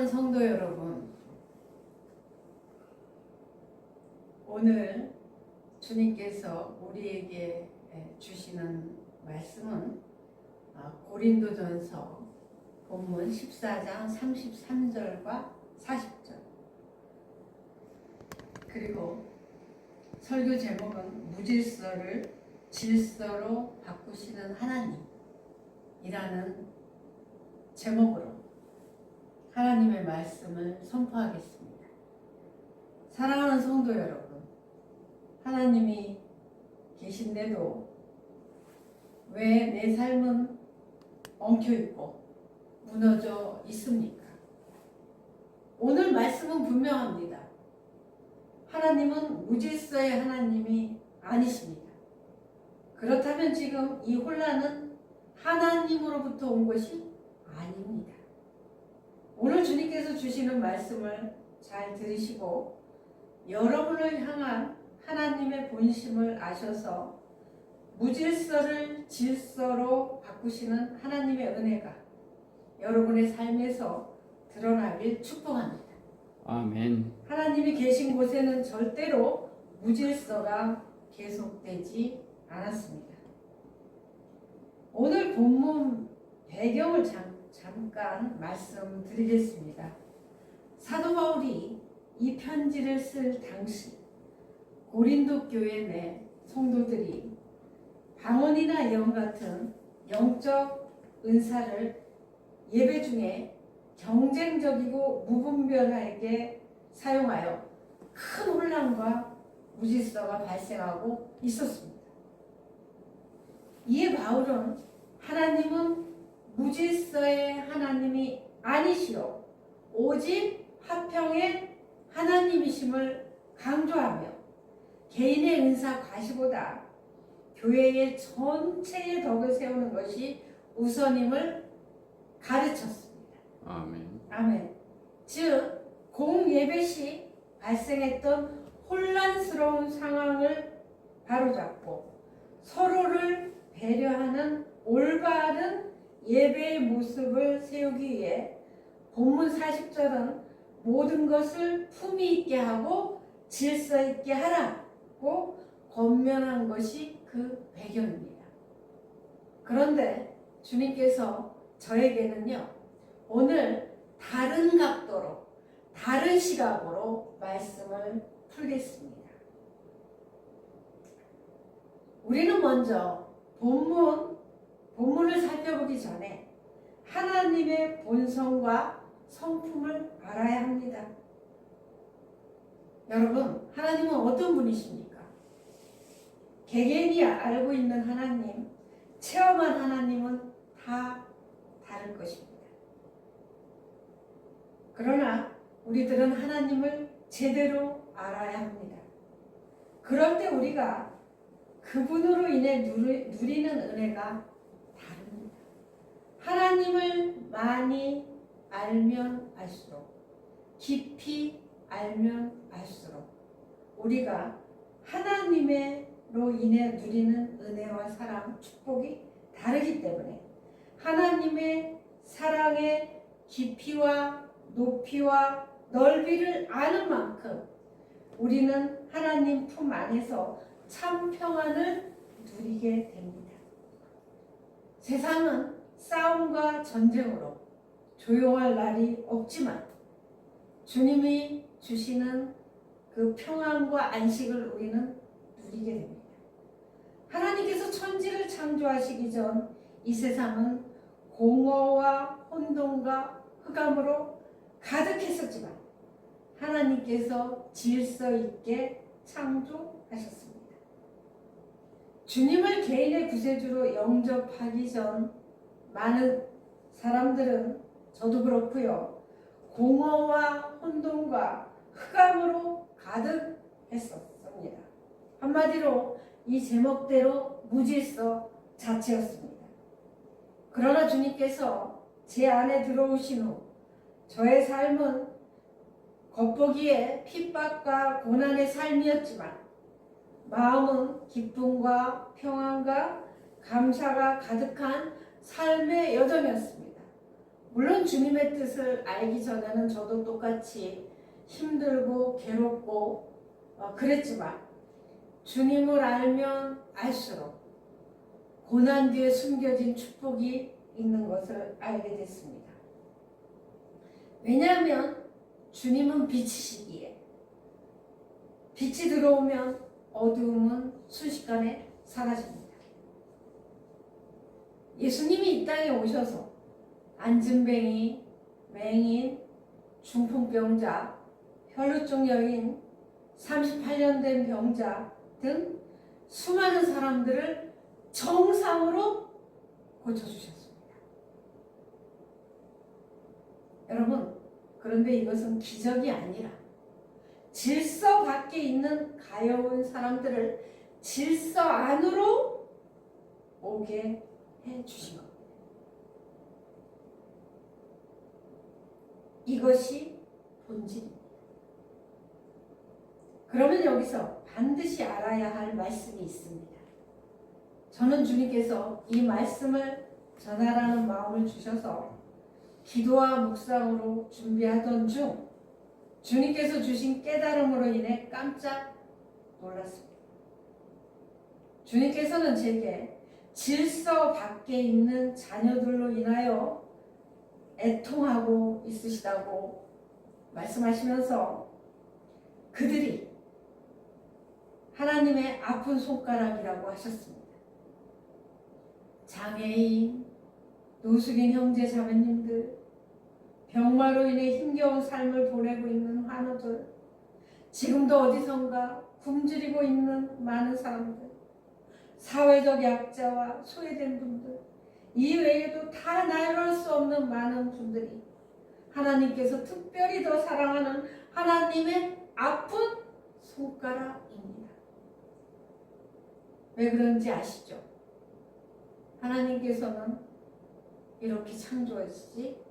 사랑하는 성도 여러분, 오늘 주님께서 우리에게 주시는 말씀은 고린도전서 본문 14장 33절과 40절, 그리고 설교 제목은 무질서를 질서로 바꾸시는 하나님이라는 제목으로 하나님의 말씀을 선포하겠습니다. 사랑하는 성도 여러분, 하나님이 계신데도 왜 내 삶은 엉켜있고 무너져 있습니까? 오늘 말씀은 분명합니다. 하나님은 무질서의 하나님이 아니십니다. 그렇다면 지금 이 혼란은 하나님으로부터 온 것이 아닙니다. 오늘 주님께서 주시는 말씀을 잘 들으시고 여러분을 향한 하나님의 본심을 아셔서 무질서를 질서로 바꾸시는 하나님의 은혜가 여러분의 삶에서 드러나길 축복합니다. 아멘. 하나님이 계신 곳에는 절대로 무질서가 계속되지 않았습니다. 오늘 본문 배경을 잠깐 말씀드리겠습니다. 사도 바울이 이 편지를 쓸 당시 고린도 교회 내 성도들이 방언이나 예언 같은 영적 은사를 예배 중에 경쟁적이고 무분별하게 사용하여 큰 혼란과 무질서가 발생하고 있었습니다. 이에 바울은 하나님은 무질서의 하나님이 아니시오 오직 화평의 하나님이심을 강조하며 개인의 은사 과시보다 교회의 전체의 덕을 세우는 것이 우선임을 가르쳤습니다. 아멘. 아멘. 즉 공예배 시 발생했던 혼란스러운 상황을 바로잡고 서로를 배려하는 올바른 예배의 모습을 세우기 위해 본문 40절은 모든 것을 품위 있게 하고 질서 있게 하라고 권면한 것이 그 배경입니다. 그런데 주님께서 저에게는요, 오늘 다른 각도로, 다른 시각으로 말씀을 풀겠습니다. 우리는 먼저 본문을 살펴보기 전에 하나님의 본성과 성품을 알아야 합니다. 여러분, 하나님은 어떤 분이십니까? 개개인이 알고 있는 하나님, 체험한 하나님은 다 다를 것입니다. 그러나 우리들은 하나님을 제대로 알아야 합니다. 그럴 때 우리가 그분으로 인해 누리는 은혜가 다릅니다. 하나님을 많이 알면 알수록, 깊이 알면 알수록 우리가 하나님으로 인해 누리는 은혜와 사랑, 축복이 다르기 때문에 하나님의 사랑의 깊이와 높이와 넓이를 아는 만큼 우리는 하나님 품 안에서 참 평안을 누리게 됩니다. 세상은 싸움과 전쟁으로 조용할 날이 없지만 주님이 주시는 그 평안과 안식을 우리는 누리게 됩니다. 하나님께서 천지를 창조하시기 전 이 세상은 공허와 혼돈과 흑암으로 가득했었지만 하나님께서 질서 있게 창조하셨습니다. 주님을 개인의 구세주로 영접하기 전 많은 사람들은, 저도 그렇고요, 공허와 혼돈과 흑암으로 가득했었습니다. 한마디로 이 제목대로 무질서 자체였습니다. 그러나 주님께서 제 안에 들어오신 후 저의 삶은 겉보기에 핍박과 고난의 삶이었지만 마음은 기쁨과 평안과 감사가 가득한 삶의 여정이었습니다. 물론 주님의 뜻을 알기 전에는 저도 똑같이 힘들고 괴롭고 그랬지만 주님을 알면 알수록 고난 뒤에 숨겨진 축복이 있는 것을 알게 됐습니다. 왜냐하면 주님은 빛이시기에 빛이 들어오면 어두움은 순식간에 사라집니다. 예수님이 이 땅에 오셔서 안진뱅이, 맹인, 중풍병자, 혈루증 여인, 38년 된 병자 등 수많은 사람들을 정상으로 고쳐주셨습니다. 여러분, 그런데 이것은 기적이 아니라 질서 밖에 있는 가여운 사람들을 질서 안으로 오게 해주신 겁니다. 이것이 본질입니다. 그러면 여기서 반드시 알아야 할 말씀이 있습니다. 저는 주님께서 이 말씀을 전하라는 마음을 주셔서 기도와 묵상으로 준비하던 중 주님께서 주신 깨달음으로 인해 깜짝 놀랐습니다. 주님께서는 제게 질서 밖에 있는 자녀들로 인하여 애통하고 있으시다고 말씀하시면서 그들이 하나님의 아픈 손가락이라고 하셨습니다. 장애인, 노숙인 형제 자매님들, 병마로 인해 힘겨운 삶을 보내고 있는 환우들, 지금도 어디선가 굶주리고 있는 많은 사람들, 사회적 약자와 소외된 분들, 이 외에도 다 나열할 수 없는 많은 분들이 하나님께서 특별히 더 사랑하는 하나님의 아픈 손가락입니다. 왜 그런지 아시죠? 하나님께서는 이렇게 창조하시지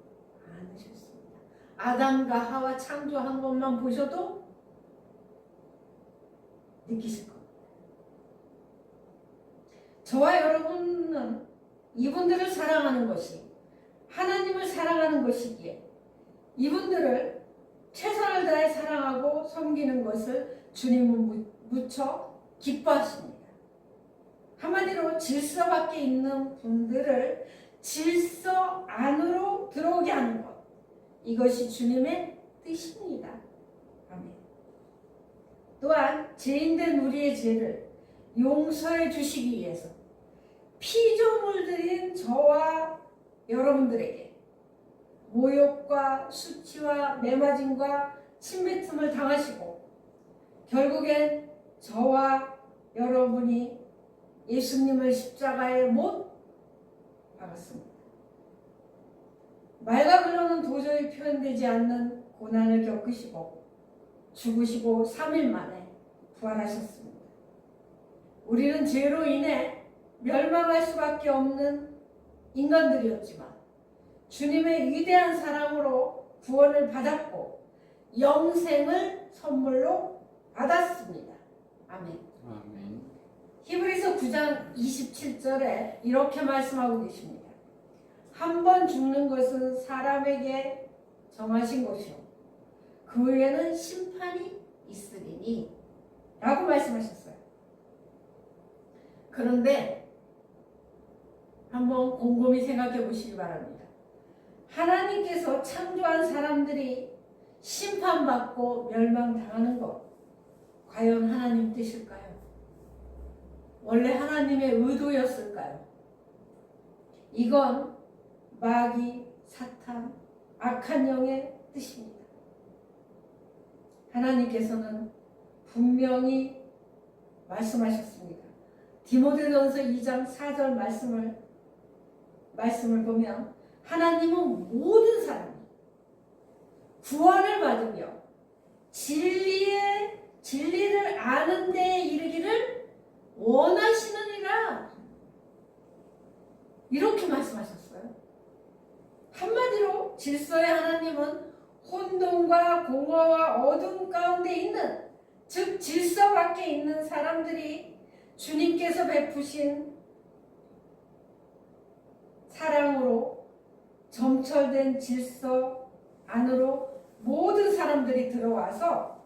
않으셨습니다. 아담과 하와 창조한 것만 보셔도 느끼실 겁니다. 저와 여러분은 이분들을 사랑하는 것이 하나님을 사랑하는 것이기에 이분들을 최선을 다해 사랑하고 섬기는 것을 주님은 무척 기뻐하십니다. 한마디로 질서 밖에 있는 분들을 질서 안으로 들어오게 하는 것, 이것이 주님의 뜻입니다. 아멘. 또한 죄인된 우리의 죄를 용서해 주시기 위해서 피조물 들인 저와 여러분들에게 모욕과 수치와 매맞음과 침뱉음을 당하시고 결국엔 저와 여러분이 예수님을 십자가에 못 박았습니다. 말과 글로는 도저히 표현되지 않는 고난을 겪으시고 죽으시고 3일 만에 부활하셨습니다. 우리는 죄로 인해 멸망할 수밖에 없는 인간들이었지만 주님의 위대한 사랑으로 구원을 받았고 영생을 선물로 받았습니다. 아멘. 아멘. 히브리서 9장 27절에 이렇게 말씀하고 계십니다. 한 번 죽는 것은 사람에게 정하신 것이요 그 후에는 심판이 있으리니 라고 말씀하셨어요. 그런데 한번 곰곰이 생각해 보시기 바랍니다. 하나님께서 창조한 사람들이 심판받고 멸망당하는 것 과연 하나님 뜻일까요? 원래 하나님의 의도였을까요? 이건 마귀, 사탄, 악한 영의 뜻입니다. 하나님께서는 분명히 말씀하셨습니다. 디모데전서 2장 4절 말씀을 보면 하나님은 모든 사람이 구원을 받으며 진리를 아는 데에 이르기를 원하시느니라 이렇게 말씀하셨어요. 한마디로 질서의 하나님은 혼돈과 공허와 어둠 가운데 있는 즉 질서 밖에 있는 사람들이 주님께서 베푸신 사랑으로 점철된 질서 안으로 모든 사람들이 들어와서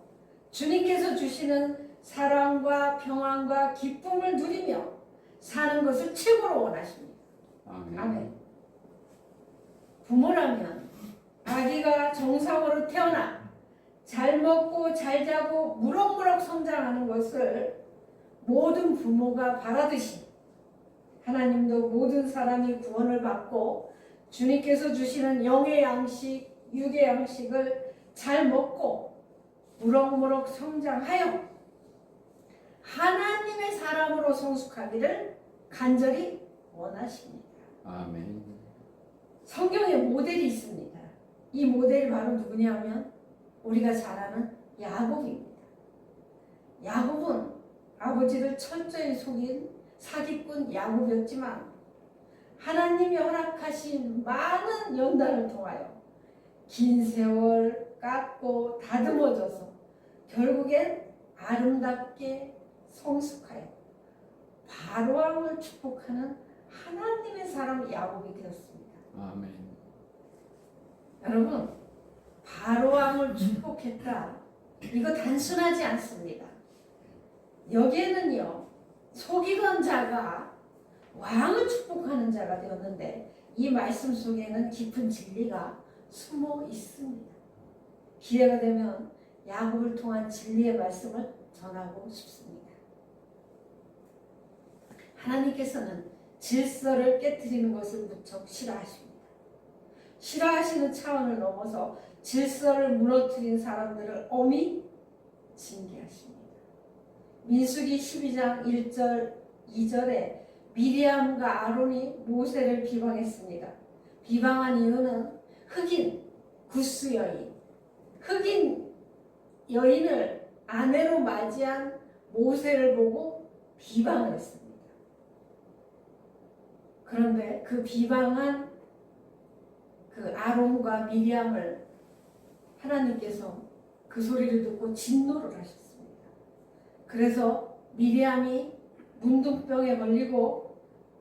주님께서 주시는 사랑과 평안과 기쁨을 누리며 사는 것을 최고로 원하십니다. 아멘. 아멘. 부모라면 아기가 정상으로 태어나 잘 먹고 잘 자고 무럭무럭 성장하는 것을 모든 부모가 바라듯이 하나님도 모든 사람이 구원을 받고 주님께서 주시는 영의 양식, 육의 양식을 잘 먹고 무럭무럭 성장하여 하나님의 사람으로 성숙하기를 간절히 원하십니다. 아멘. 성경에 모델이 있습니다. 이 모델이 바로 누구냐면 우리가 잘 아는 야곱입니다. 야곱은 아버지를 철저히 속인 사기꾼 야곱이었지만 하나님이 허락하신 많은 연단을 통하여 긴 세월 깎고 다듬어져서 결국엔 아름답게 성숙하여 바로왕을 축복하는 하나님의 사람 야곱이 되었습니다. 아멘. 여러분, 바로왕을 축복했다. 이거 단순하지 않습니다. 여기에는요, 속이던 자가 왕을 축복하는 자가 되었는데 이 말씀 속에는 깊은 진리가 숨어 있습니다. 기회가 되면 야곱을 통한 진리의 말씀을 전하고 싶습니다. 하나님께서는 질서를 깨뜨리는 것을 무척 싫어하십니다. 싫어하시는 차원을 넘어서 질서를 무너뜨린 사람들을 엄히 징계하십니다. 민수기 12장 1절 2절에 미리암과 아론이 모세를 비방했습니다. 비방한 이유는 흑인 구스 여인, 흑인 여인을 아내로 맞이한 모세를 보고 비방을 했습니다. 그런데 그 비방한 그 아론과 미리암을 하나님께서 그 소리를 듣고 진노를 하셨습니다. 그래서 미리암이 문둥병에 걸리고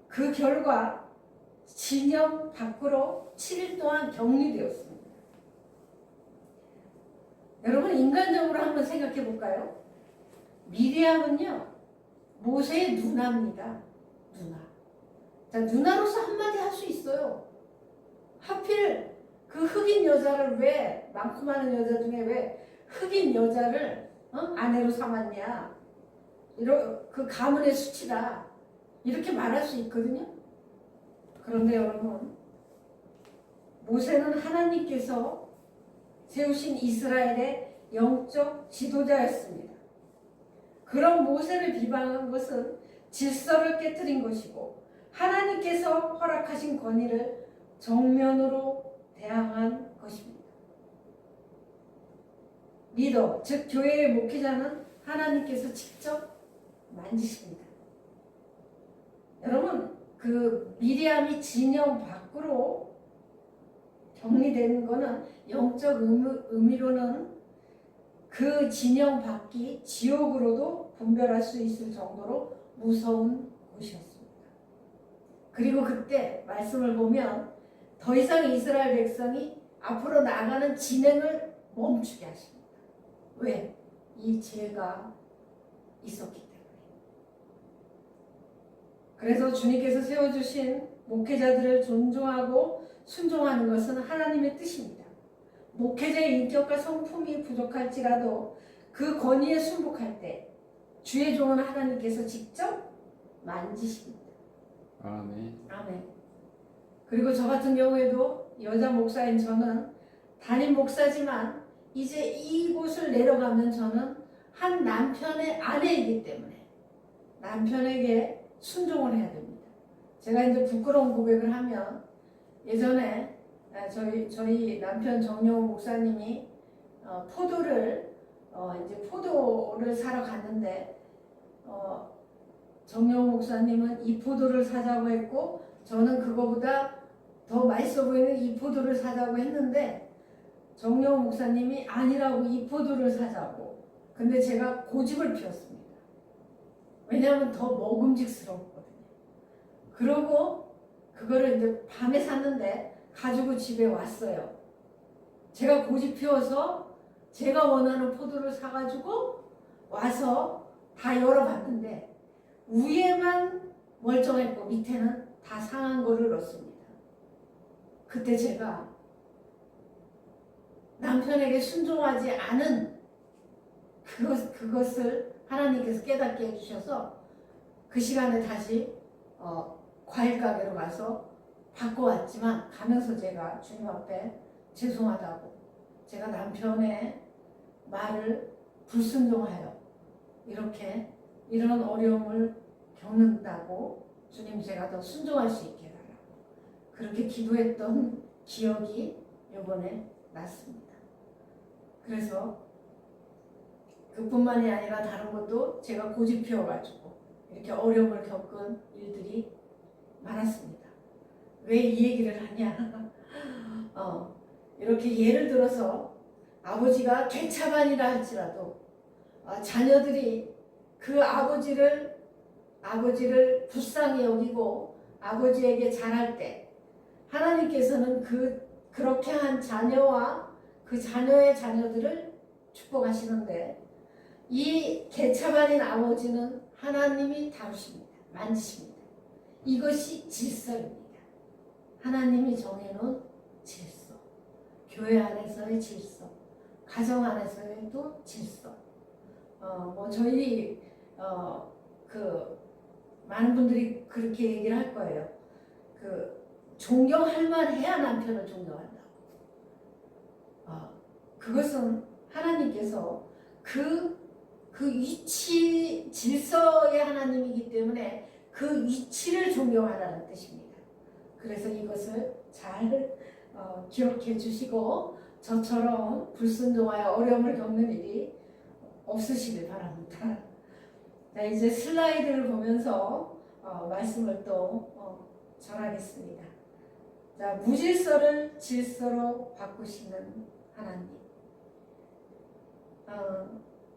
그 결과 진영 밖으로 7일 동안 격리되었습니다. 여러분 인간적으로 한번 생각해 볼까요? 미리암은요 모세의 누나입니다. 누나. 자, 누나로서 한마디 할 수 있어요. 하필 그 흑인 여자를 왜 많고 많은 여자 중에 왜 흑인 여자를 아내로 삼았냐? 그 가문의 수치다. 이렇게 말할 수 있거든요. 그런데 여러분 모세는 하나님께서 세우신 이스라엘의 영적 지도자였습니다. 그런 모세를 비방한 것은 질서를 깨뜨린 것이고 하나님께서 허락하신 권위를 정면으로 대항한 것입니다. 리더, 즉 교회의 목회자는 하나님께서 직접 만지십니다. 여러분, 그 미리암이 진영 밖으로 격리되는 것은 영적 의미로는 그 진영 밖이 지옥으로도 분별할 수 있을 정도로 무서운 곳이었습니다. 그리고 그때 말씀을 보면 더 이상 이스라엘 백성이 앞으로 나가는 진행을 멈추게 하십니다. 왜? 이 죄가 있었기 때문에. 그래서 주님께서 세워주신 목회자들을 존중하고 순종하는 것은 하나님의 뜻입니다. 목회자의 인격과 성품이 부족할지라도 그 권위에 순복할 때 주의 종은 하나님께서 직접 만지십니다. 아멘. 아멘. 그리고 저 같은 경우에도 여자 목사인 저는 담임 목사지만 이제 이곳을 내려가면 저는 한 남편의 아내이기 때문에 남편에게 순종을 해야 됩니다. 제가 이제 부끄러운 고백을 하면 예전에 저희 남편 정영호 목사님이 포도를 사러 갔는데 정영호 목사님은 이 포도를 사자고 했고 저는 그거보다 더 맛있어 보이는 이 포도를 사자고 했는데 정영호 목사님이 아니라고 이 포도를 사자고. 근데 제가 고집을 피웠습니다. 왜냐하면 더 먹음직스러웠거든요. 그러고 그거를 이제 밤에 샀는데 가지고 집에 왔어요. 제가 고집 피워서 제가 원하는 포도를 사가지고 와서 다 열어봤는데 위에만 멀쩡했고 밑에는 다 상한 거를 넣습니다. 그때 제가 남편에게 순종하지 않은 그것을 하나님께서 깨닫게 해주셔서 그 시간에 다시 과일 가게로 가서 바꿔왔지만 가면서 제가 주님 앞에 죄송하다고 제가 남편의 말을 불순종하여 이렇게 이런 어려움을 겪는다고 주님 제가 더 순종할 수 있게 해달라고 그렇게 기도했던 기억이 이번에 났습니다. 그래서 그뿐만이 아니라 다른 것도 제가 고집 피워가지고 이렇게 어려움을 겪은 일들이 많았습니다. 왜 이 얘기를 하냐? 이렇게 예를 들어서 아버지가 개차반이라 할지라도 자녀들이 그 아버지를 불쌍히 여기고 아버지에게 잘할 때 하나님께서는 그렇게 한 자녀와 그 자녀의 자녀들을 축복하시는데 이 개차반인 아버지는 하나님이 다루십니다. 만지십니다. 이것이 질서입니다. 하나님이 정해놓은 질서, 교회 안에서의 질서, 가정 안에서의 또 질서. 저희 많은 분들이 그렇게 얘기를 할 거예요. 존경할 만해야 남편을 존경한다고. 그것은 하나님께서 그 위치 질서의 하나님이기 때문에 그 위치를 존경하라는 뜻입니다. 그래서 이것을 잘 기억해 주시고 저처럼 불순종하여 어려움을 겪는 일이 없으시길 바랍니다. 자, 이제 슬라이드를 보면서 말씀을 또 전하겠습니다. 자, 무질서를 질서로 바꾸시는 하나님.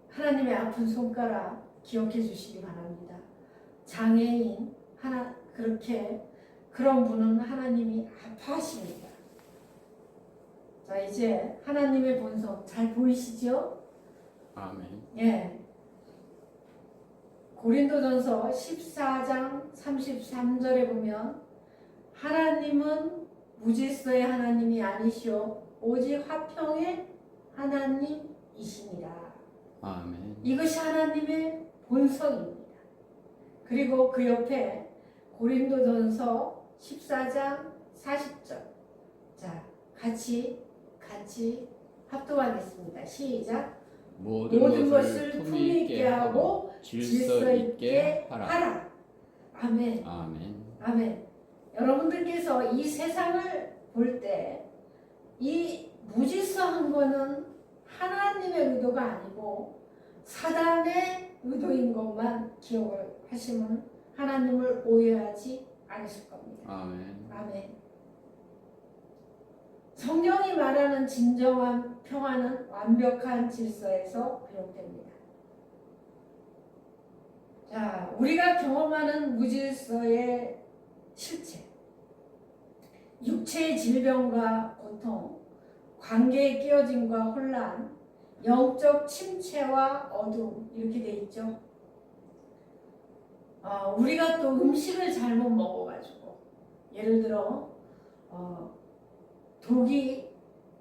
하나님의 아픈 손가락 기억해 주시기 바랍니다. 장애인 그런 분은 하나님이 아파하십니다. 자, 이제 하나님의 본성 잘 보이시죠? 아멘. 예. 고린도전서 14장 33절에 보면 하나님은 무질서의 하나님이 아니시오 오직 화평의 하나님이시니라. 아멘. 이것이 하나님의 본성입니다. 그리고 그 옆에 고린도전서 14장 40절. 자, 같이 합독하겠습니다. 시작. 모든 것을 품위 있게 하고 질서 있게 하라. 아멘. 아멘. 아멘. 여러분들께서 이 세상을 볼 때 이 무질서한 거는 하나님의 의도가 아니고 사단의 의도인 것만 기억을 하시면 하나님을 오해하지 않으실 겁니다. 아멘. 아멘. 성경이 말하는 진정한 평화는 완벽한 질서에서 비롯됩니다. 자, 우리가 경험하는 무질서의 실체, 육체의 질병과 고통, 관계의 끼어짐과 혼란, 영적 침체와 어둠 이렇게 돼 있죠. 우리가 또 음식을 잘못 먹어가지고 예를 들어 독이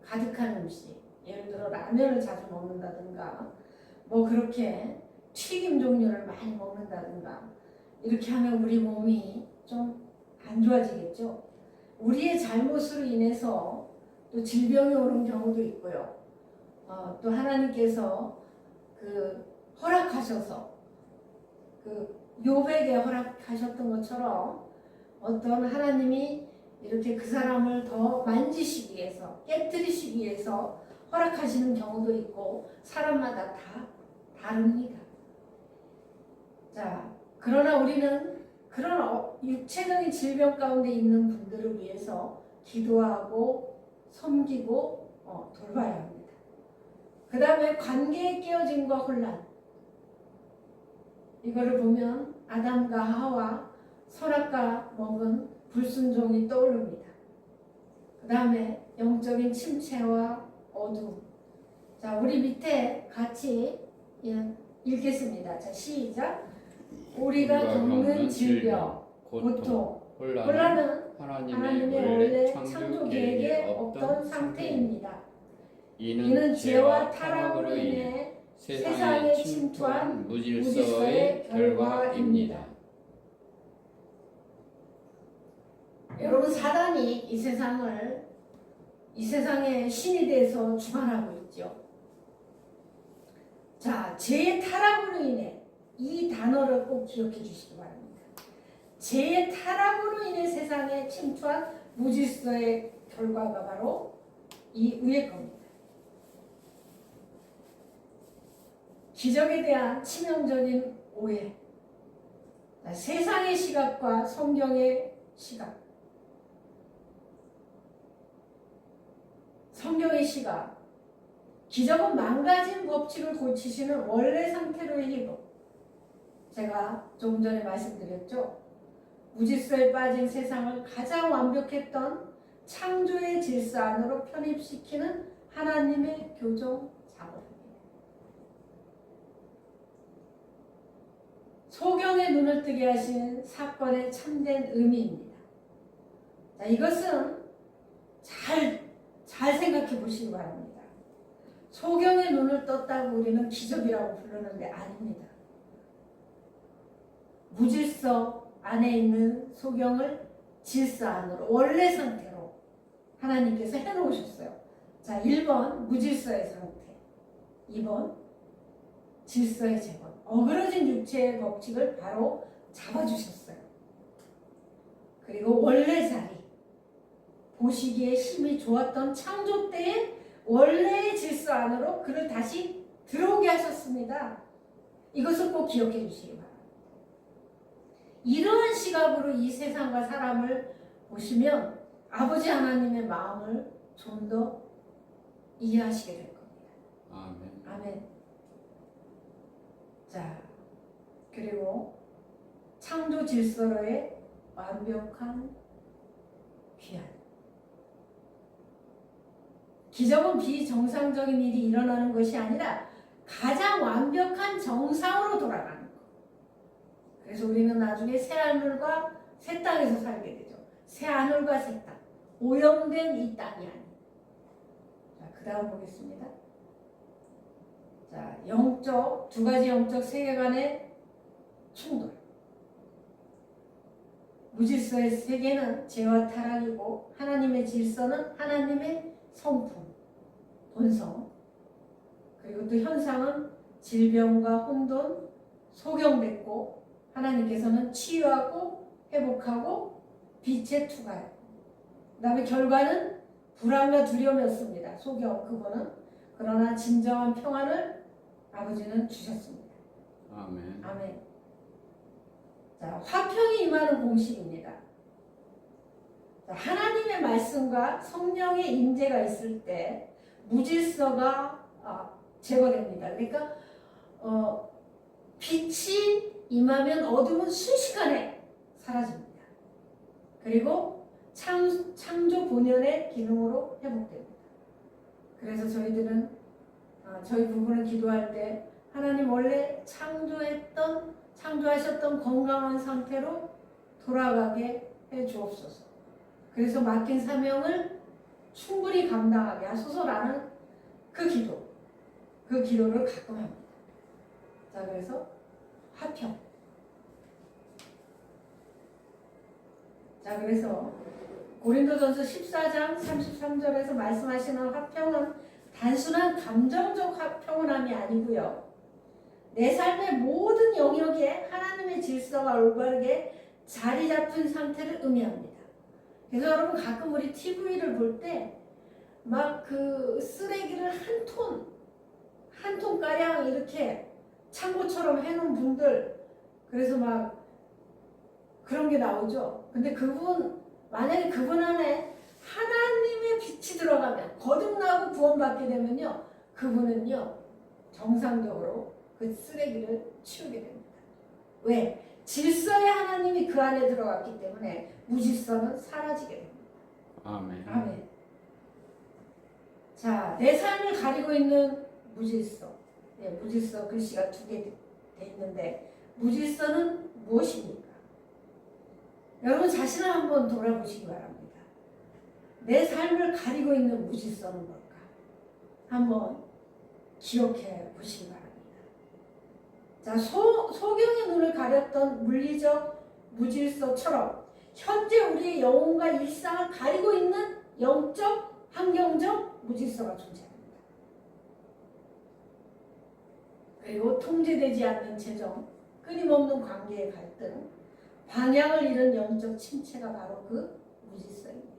가득한 음식, 예를 들어 라면을 자주 먹는다든가 뭐 그렇게 튀김 종류를 많이 먹는다든가 이렇게 하면 우리 몸이 좀 안 좋아지겠죠. 우리의 잘못으로 인해서 또 질병이 오는 경우도 있고요. 또 하나님께서 허락하셔서 욥에게 허락하셨던 것처럼 어떤 하나님이 이렇게 그 사람을 더 만지시기 위해서 깨뜨리시기 위해서 허락하시는 경우도 있고 사람마다 다 다릅니다. 자, 그러나 우리는 그런 육체적인 질병 가운데 있는 분들을 위해서 기도하고 섬기고 돌봐야 합니다. 그 다음에 관계의 깨어짐과 혼란, 이거를 보면 아담과 하와 선악과 먹은 불순종이 떠오릅니다. 그 다음에 영적인 침체와 어두움. 자, 우리 밑에 같이 읽겠습니다. 자, 시작. 우리가 겪는 질병, 고통, 혼란은 하나님의 원래 창조 계획에 없던 상태입니다. 이는 죄와 타락으로 인해 세상에 침투한 무질서의 결과입니다. 여러분, 사단이 이 세상의 신이 돼서 주관하고 있죠. 자, 죄의 타락으로 인해 이 단어를 꼭 기억해 주시기 바랍니다. 죄의 타락으로 인해 세상에 침투한 무질서의 결과가 바로 이 위의 겁니다. 기적에 대한 치명적인 오해. 자, 세상의 시각과 성경의 시각. 성경의 시각. 기적은 망가진 법칙을 고치시는 원래 상태로의 희로. 제가 조금 전에 말씀드렸죠. 무질서에 빠진 세상을 가장 완벽했던 창조의 질서 안으로 편입시키는 하나님의 교정 작업입니다. 소경의 눈을 뜨게 하신 사건의 참된 의미입니다. 자, 이것은 잘 생각해 보시기 바랍니다. 소경의 눈을 떴다고 우리는 기적이라고 부르는데 아닙니다. 무질서 안에 있는 소경을 질서 안으로 원래 상태로 하나님께서 해놓으셨어요. 자, 1번 무질서의 상태, 2번 질서의 재건. 어그러진 육체의 법칙을 바로 잡아주셨어요. 그리고 원래 자리, 보시기에 힘이 좋았던 창조 때의 원래의 질서 안으로 그를 다시 들어오게 하셨습니다. 이것을 꼭 기억해 주시기 바랍니다. 이러한 시각으로 이 세상과 사람을 보시면 아버지 하나님의 마음을 좀 더 이해하시게 될 겁니다. 아멘. 아멘. 자, 그리고 창조 질서로의 완벽한 귀환. 기적은 비정상적인 일이 일어나는 것이 아니라 가장 완벽한 정상으로 돌아가는 것. 그래서 우리는 나중에 새 하늘과 새 땅에서 살게 되죠. 새 하늘과 새 땅. 오염된 이 땅이 아닌. 자, 그 다음 보겠습니다. 자, 두 가지 영적 세계관의 충돌. 무질서의 세계는 죄와 타락이고 하나님의 질서는 하나님의 성품, 본성. 그리고 또 현상은 질병과 혼돈, 소경됐고 하나님께서는 치유하고 회복하고 빛에 투과해요. 그 다음에 결과는 불안과 두려움이었습니다. 소경 그거는. 그러나 진정한 평안을 아버지는 주셨습니다. 아멘. 아멘. 자, 화평이 임하는 공식입니다. 자, 하나님의 말씀과 성령의 임재가 있을 때 무질서가 제거됩니다. 그러니까 빛이 임하면 어둠은 순식간에 사라집니다. 그리고 창조 본연의 기능으로 회복됩니다. 그래서 저희 부부는 기도할 때 하나님 원래 창조하셨던 건강한 상태로 돌아가게 해 주옵소서. 그래서 맡긴 사명을 충분히 감당하게 하소서라는 그 기도를 가끔 합니다. 자, 그래서 화평. 자, 그래서 고린도전서 14장 33절에서 말씀하시는 화평은 단순한 감정적 평온함이 아니고요. 내 삶의 모든 영역에 하나님의 질서가 올바르게 자리 잡힌 상태를 의미합니다. 그래서 여러분 가끔 우리 TV를 볼 때 막 그 쓰레기를 한 톤가량 이렇게 창고처럼 해놓은 분들, 그래서 막 그런 게 나오죠. 근데 만약에 그분 안에 하나님의 빛이 들어가면 거듭나고 구원받게 되면요, 그분은요 정상적으로 그 쓰레기를 치우게 됩니다. 왜? 질서의 하나님이 그 안에 들어갔기 때문에 무질서는 사라지게 됩니다. 아멘. 아멘. 자, 내 삶을 가리고 있는 무질서. 네, 무질서 글씨가 두 개 돼 있는데 무질서는 무엇입니까? 여러분 자신을 한번 돌아보시기 바랍니다. 내 삶을 가리고 있는 무질서는 뭘까? 한번 기억해 보시기 바랍니다. 자, 소경의 눈을 가렸던 물리적 무질서처럼 현재 우리의 영혼과 일상을 가리고 있는 영적, 환경적 무질서가 존재합니다. 그리고 통제되지 않는 재정, 끊임없는 관계의 갈등, 방향을 잃은 영적 침체가 바로 그 무질서입니다.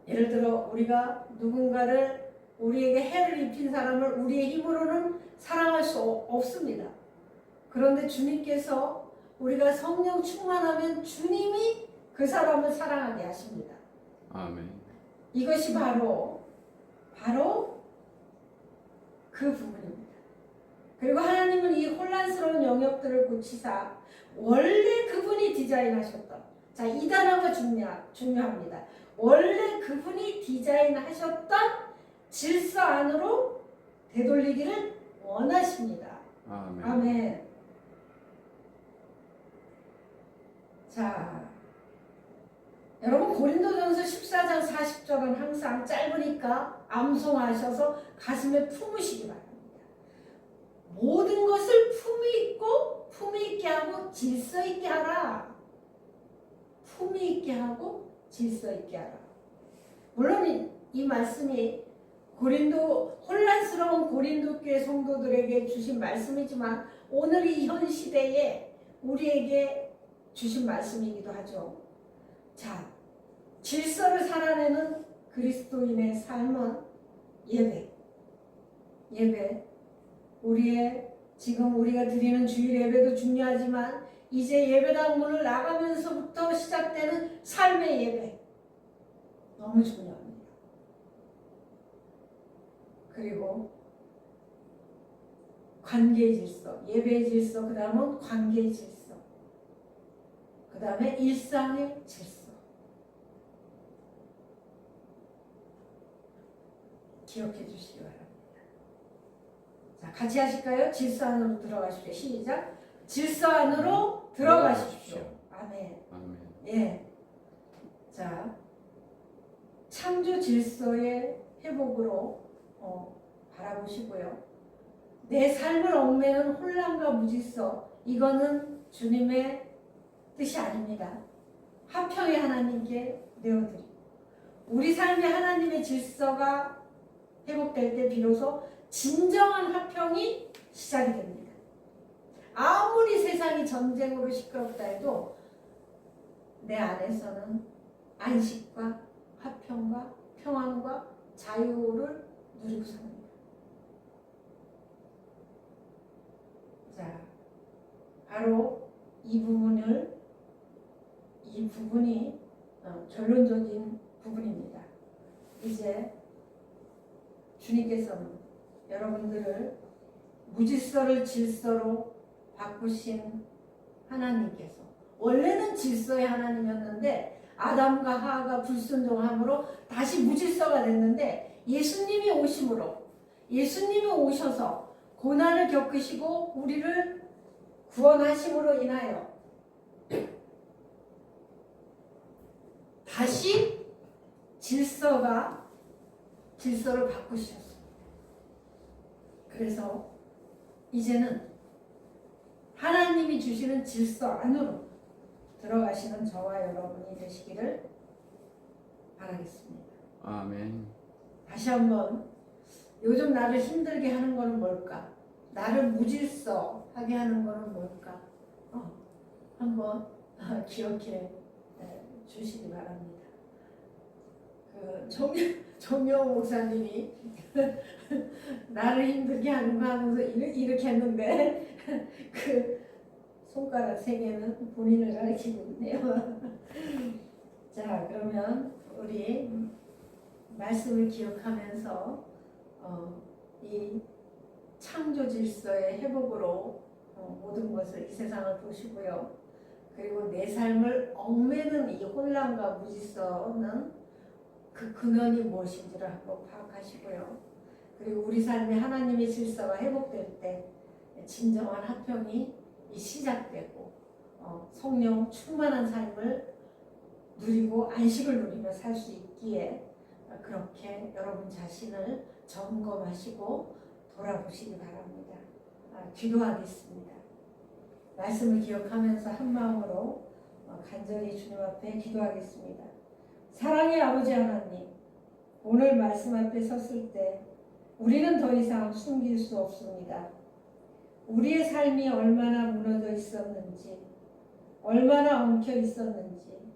예를 들어 우리가 누군가를 우리에게 해를 입힌 사람을 우리의 힘으로는 사랑할 수 없습니다. 그런데 주님께서 우리가 성령 충만하면 주님이 그 사람을 사랑하게 하십니다. 아멘. 이것이 바로 그 부분입니다. 그리고 하나님은 이 혼란스러운 영역들을 고치사 원래 그분이 디자인하셨던, 자, 이 단어가 중요합니다. 원래 그분이 디자인하셨던 질서 안으로 되돌리기를 원하십니다. 아멘. 아멘. 자, 여러분 고린도전서 14장 40절은 항상 짧으니까 암송하셔서 가슴에 품으시기 바랍니다. 모든 것을 품위 있고 품위 있게 하고 질서 있게 하라. 품위 있게 하고 질서 있게 하라. 물론 이 말씀이 혼란스러운 고린도 교회 성도들에게 주신 말씀이지만 오늘 이 현 시대에 우리에게 주신 말씀이기도 하죠. 자, 질서를 살아내는 그리스도인의 삶은 예배. 지금 우리가 드리는 주일 예배도 중요하지만 이제 예배당 문을 나가면서부터 시작되는 삶의 예배. 너무 중요합니다. 그리고 관계의 질서, 예배의 질서, 그 다음은 관계의 질서, 그 다음에 일상의 질서. 기억해 주시기 바랍니다. 자, 같이 하실까요? 질서 안으로 들어가십시오. 시작. 질서 안으로 들어가십시오. 아멘. 아멘. 예. 자, 창조 질서의 회복으로 바라보시고요. 내 삶을 얽매는 혼란과 무질서, 이거는 주님의 뜻이 아닙니다. 화평의 하나님께 내어드리고 우리 삶에 하나님의 질서가 회복될 때 비로소 진정한 화평이 시작이 됩니다. 아무리 세상이 전쟁으로 시끄럽다 해도 내 안에서는 안식과 화평과 평안과 자유를 누리고 삽니다. 자, 바로 이 부분이 결론적인 부분입니다. 이제 주님께서는 여러분들을 무질서를 질서로 바꾸신 하나님께서, 원래는 질서의 하나님이었는데 아담과 하와가 불순종함으로 다시 무질서가 됐는데 예수님이 오셔서 고난을 겪으시고 우리를 구원하심으로 인하여 다시 질서를 바꾸셨습니다. 그래서 이제는 하나님이 주시는 질서 안으로 들어가시는 저와 여러분이 되시기를 바라겠습니다. 아멘. 다시 한번, 요즘 나를 힘들게 하는 거는 뭘까? 나를 무질서하게 하는 거는 뭘까? 한번 기억해 주시기 바랍니다. 정명 목사님이 나를 힘들게 하는 거 하면서 이렇게 했는데 그 손가락 세 개는 본인을 가리키고 있네요. 자, 그러면 우리 말씀을 기억하면서 이 창조 질서의 회복으로 모든 것을, 이 세상을 보시고요. 그리고 내 삶을 얽매는 이 혼란과 무질서는 그 근원이 무엇인지를 한번 파악하시고요. 그리고 우리 삶에 하나님의 질서가 회복될 때 진정한 화평이 시작되고 성령 충만한 삶을 누리고 안식을 누리며 살 수 있기에 그렇게 여러분 자신을 점검하시고 돌아보시기 바랍니다. 기도하겠습니다. 말씀을 기억하면서 한 마음으로 간절히 주님 앞에 기도하겠습니다. 사랑의 아버지 하나님, 오늘 말씀 앞에 섰을 때 우리는 더 이상 숨길 수 없습니다. 우리의 삶이 얼마나 무너져 있었는지, 얼마나 엉켜 있었는지,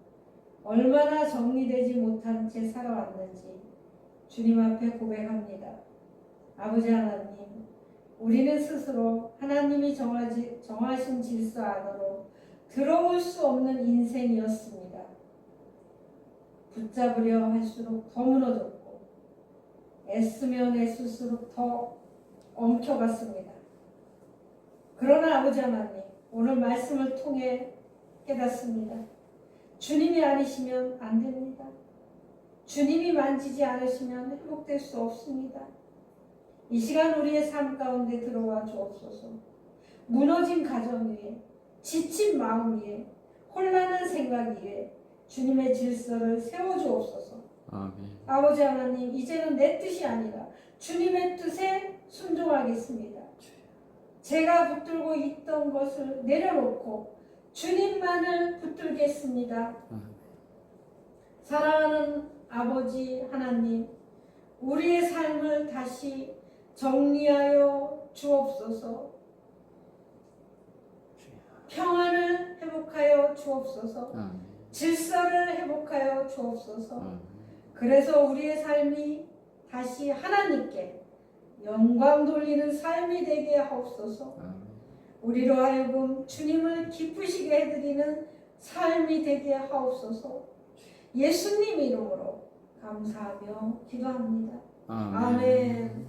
얼마나 정리되지 못한 채 살아왔는지 주님 앞에 고백합니다. 아버지 하나님, 우리는 스스로 하나님이 정하신 질서 안으로 들어올 수 없는 인생이었습니다. 붙잡으려 할수록 더 무너졌고 애쓰면 애쓸수록 더 엉켜갔습니다. 그러나 아버지 하나님, 오늘 말씀을 통해 깨닫습니다. 주님이 아니시면 안 됩니다. 주님이 만지지 않으시면 회복될 수 없습니다. 이 시간 우리의 삶 가운데 들어와 주옵소서. 무너진 가정 위에, 지친 마음 위에, 혼란한 생각 위에 주님의 질서를 세워주옵소서. 아멘. 아버지 하나님, 이제는 내 뜻이 아니라 주님의 뜻에 순종하겠습니다. 제가 붙들고 있던 것을 내려놓고 주님만을 붙들겠습니다. 사랑하는 아버지 하나님, 우리의 삶을 다시 정리하여 주옵소서. 평안을 회복하여 주옵소서. 질서를 회복하여 주옵소서. 그래서 우리의 삶이 다시 하나님께 영광 돌리는 삶이 되게 하옵소서. 우리로 하여금 주님을 기쁘시게 해드리는 삶이 되게 하옵소서. 예수님 이름으로 감사하며 기도합니다. 아멘.